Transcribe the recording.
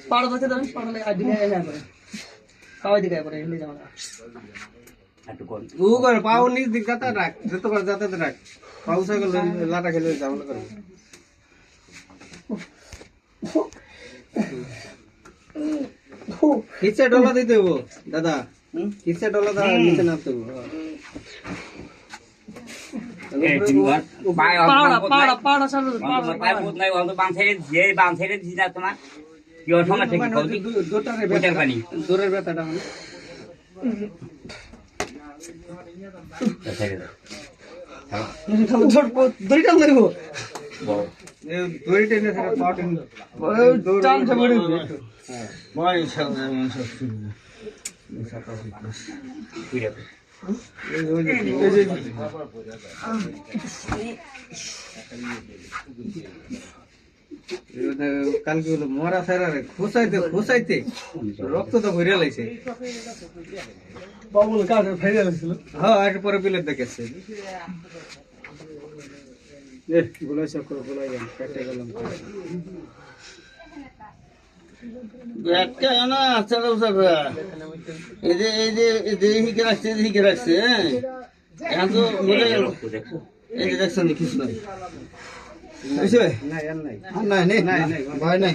পাড়া ধরতে দেন, পাড়া লাগে আদিলে না করে খাওয়াই দিকে করে হিলে যাও না একটু কোন ও করে পাও নিজ দিক যাতা রাখ যত করে যাতা রাখ পাউ সাইকেল লাটা খেলে যাও না করে কিসে ডলা দিতে হবো দাদা কিসে ডলা দা নিচে নামতে হবো পাড়া পাড়া পাড়া সামনে পায় মুদ নাই অন্ত বান ছেড়ে দিছি না তোমার কি সমস্যা কি বলবি দোটারে কোটার পানি দূরের ব্যথাটা মানে ছেড়ে দাও খালি ঝড় দড়ি টান দেবো এই দড়ি টেনে সেটা পাউটিং টান যে বড় হ্যাঁ ভাই ইনশাআল্লাহ ঘুরে কালকে হলো মরা ফেরারে খুসাইতে খুসাইতে রক্ত তো ভরে লাইছে বাবুল কাটে ফেলে গেছিল হ্যাঁ একটু পরে বিলেট দেখেছে গুলাই সব করে গুলাই গেল কেটে গেলাম একটা না আচ্ছা দাও এই যে হিকে রাখছে হ্যাঁ এখন তো বলে গেল এই যে দেখছেন কিছু নাই নাই আর নাই নাই নাই ভয় নাই